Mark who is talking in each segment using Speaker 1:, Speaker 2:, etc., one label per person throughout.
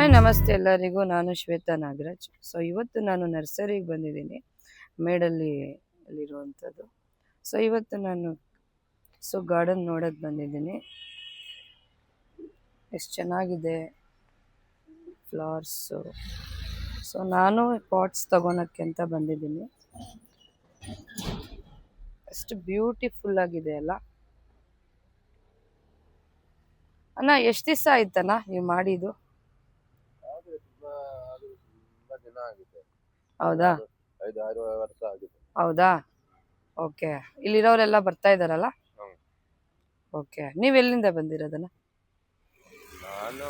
Speaker 1: Hi ನಮಸ್ತೆ ಎಲ್ಲರಿಗೂ. ನಾನು ಶ್ವೇತಾ ನಾಗರಾಜ್. ಸೊ ಇವತ್ತು ನಾನು ನರ್ಸರಿಗೆ ಬಂದಿದ್ದೀನಿ, ಮೇಡಲ್ಲಿರುವಂಥದ್ದು. ಸೊ ಇವತ್ತು ನಾನು ಗಾರ್ಡನ್ ನೋಡೋಕ್ಕೆ ಬಂದಿದ್ದೀನಿ. ಎಷ್ಟು ಚೆನ್ನಾಗಿದೆ ಫ್ಲವರ್ಸು. ಸೊ ನಾನು ಪಾಟ್ಸ್ ತೊಗೊಳಕ್ಕೆ ಅಂತ ಬಂದಿದ್ದೀನಿ. ಎಷ್ಟು ಬ್ಯೂಟಿಫುಲ್ ಆಗಿದೆ ಅಲ್ಲ ಅಣ್ಣ. ಎಷ್ಟು ದಿವಸ ಆಯ್ತಣ್ಣ ನೀವು ಮಾಡಿದ್ದು? ಹೌದಾ? ಹೌದಾ? ಓಕೆ. ಇಲ್ಲಿರೋರೆಲ್ಲ ಬರ್ತಾ ಇದ್ದಾರಲ್ಲ? ಓಕೆ. ನೀವು ಎಲ್ಲಿಂದ ಬಂದಿರೋದನ್ನ?
Speaker 2: ನಾನು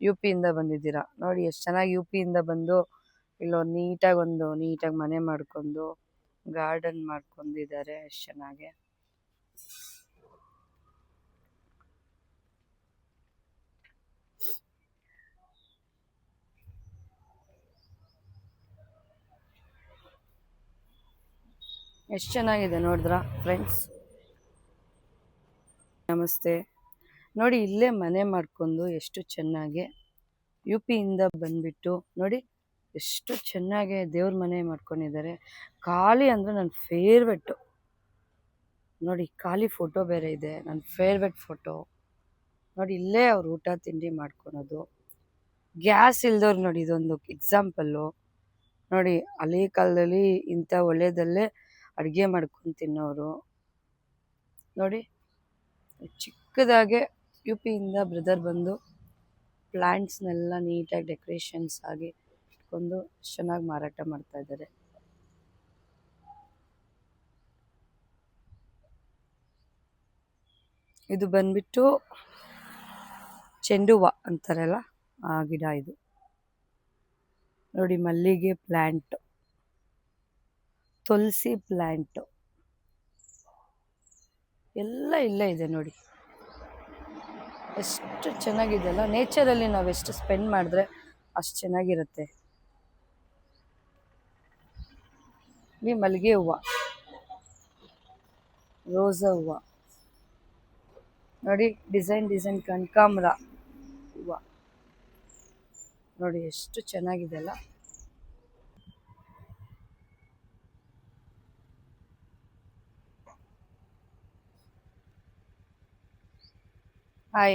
Speaker 1: ಯು ಪಿಯಿಂದ ಬಂದಿದ್ದೀರಾ. ನೋಡಿ ಎಷ್ಟು ಚೆನ್ನಾಗಿ ಯು ಪಿಯಿಂದ ಬಂದು ಇಲ್ಲೊಂದು ನೀಟಾಗಿ ಮನೆ ಮಾಡ್ಕೊಂಡು ಗಾರ್ಡನ್ ಮಾಡ್ಕೊಂಡಿದ್ದಾರೆ. ಎಷ್ಟು ಚೆನ್ನಾಗಿ. ಎಷ್ಟು ಚೆನ್ನಾಗಿದೆ ನೋಡಿದ್ರಾ ಫ್ರೆಂಡ್ಸ್? ನಮಸ್ತೆ. ನೋಡಿ ಇಲ್ಲೇ ಮನೆ ಮಾಡ್ಕೊಂಡು ಎಷ್ಟು ಚೆನ್ನಾಗಿ ಯು ಪಿಯಿಂದ ಬಂದ್ಬಿಟ್ಟು ನೋಡಿ ಎಷ್ಟು ಚೆನ್ನಾಗಿ ದೇವ್ರ ಮನೆ ಮಾಡ್ಕೊಂಡಿದ್ದಾರೆ. ಖಾಲಿ ಅಂದರೆ ನನ್ನ ಫೇವ್ರೆಟ್ಟು. ನೋಡಿ ಖಾಲಿ ಫೋಟೋ ಬೇರೆ ಇದೆ, ನನ್ನ ಫೇವ್ರೆಟ್ ಫೋಟೋ. ನೋಡಿ ಇಲ್ಲೇ ಅವ್ರು ಊಟ ತಿಂಡಿ ಮಾಡ್ಕೊಳೋದು. ಗ್ಯಾಸ್ ಇಲ್ದವ್ರು ನೋಡಿ, ಇದೊಂದು ಎಕ್ಸಾಂಪಲ್ಲು. ನೋಡಿ ಹಳೆ ಕಾಲದಲ್ಲಿ ಇಂಥ ಒಳ್ಳೆಯದಲ್ಲೇ ಅಡುಗೆ ಮಾಡ್ಕೊಂಡು ತಿನ್ನೋರು. ನೋಡಿ ಚಿಕ್ಕದಾಗೆ ಯು ಪಿಯಿಂದ ಬ್ರದರ್ ಬಂದು ಪ್ಲ್ಯಾಂಟ್ಸ್ನೆಲ್ಲ ನೀಟಾಗಿ ಡೆಕೋರೇಷನ್ಸ್ ಆಗಿ ಇಟ್ಕೊಂಡು ಚೆನ್ನಾಗಿ ಮಾರಾಟ ಮಾಡ್ತಾ ಇದ್ದಾರೆ. ಇದು ಬಂದ್ಬಿಟ್ಟು ಚೆಂಡು ಹೂವು ಅಂತಾರಲ್ಲ ಆ ಗಿಡ ಇದು. ನೋಡಿ ಮಲ್ಲಿಗೆ ಪ್ಲ್ಯಾಂಟ್, ತುಳಸಿ ಪ್ಲ್ಯಾಂಟು ಎಲ್ಲ ಇಲ್ಲೇ ಇದೆ. ನೋಡಿ ಎಷ್ಟು ಚೆನ್ನಾಗಿದೆ ಅಲ್ಲ. ನೇಚರಲ್ಲಿ ನಾವು ಎಷ್ಟು ಸ್ಪೆಂಡ್ ಮಾಡಿದ್ರೆ ಅಷ್ಟು ಚೆನ್ನಾಗಿರುತ್ತೆ. ಈ ಮಲ್ಲಿಗೆ ಹೂವು, ರೋಸಾ ಹೂವು, ನೋಡಿ ಡಿಸೈನ್ ಕನಕಾಂಬರ ಹೂವು ನೋಡಿ ಎಷ್ಟು ಚೆನ್ನಾಗಿದೆ ಅಲ್ಲ.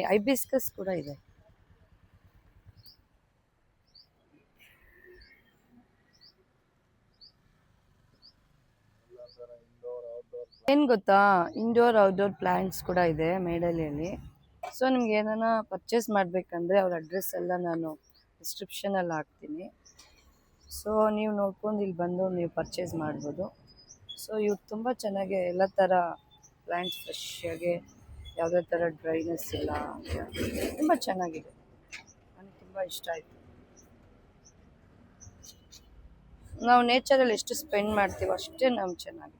Speaker 1: ಹೈಬಿಸ್ಕಸ್ ಕೂಡ ಇದೆ. ಏನು ಗೊತ್ತಾ, ಇಂಡೋರ್ ಔಟ್ಡೋರ್ ಪ್ಲ್ಯಾಂಟ್ಸ್ ಕೂಡ ಇದೆ ಮೇಡಲಿಯಲ್ಲಿ. ಸೊ ನಿಮ್ಗೆ ಏನಾನ ಪರ್ಚೇಸ್ ಮಾಡಬೇಕಂದ್ರೆ ಅವ್ರ ಅಡ್ರೆಸ್ ಎಲ್ಲ ನಾನು ಡಿಸ್ಕ್ರಿಪ್ಷನಲ್ಲಿ ಹಾಕ್ತೀನಿ. ಸೊ ನೀವು ನೋಡ್ಕೊಂಡು ಇಲ್ಲಿ ಬಂದು ನೀವು ಪರ್ಚೇಸ್ ಮಾಡ್ಬೋದು. ಸೊ ಇವ್ರು ತುಂಬ ಚೆನ್ನಾಗಿ ಎಲ್ಲ ಥರ ಪ್ಲ್ಯಾಂಟ್ಸ್ ಫ್ರೆಶ್ಶಾಗಿ, ಯಾವುದೇ ಥರ ಡ್ರೈನೆಸ್ ಇಲ್ಲ, ತುಂಬ ಚೆನ್ನಾಗಿದೆ. ನನಗೆ ತುಂಬ ಇಷ್ಟ ಆಯಿತು. ನಾವು ನೇಚರಲ್ಲಿ ಎಷ್ಟು ಸ್ಪೆಂಡ್ ಮಾಡ್ತೀವೋ ಅಷ್ಟೇ ನಾವು ಚೆನ್ನಾಗಿ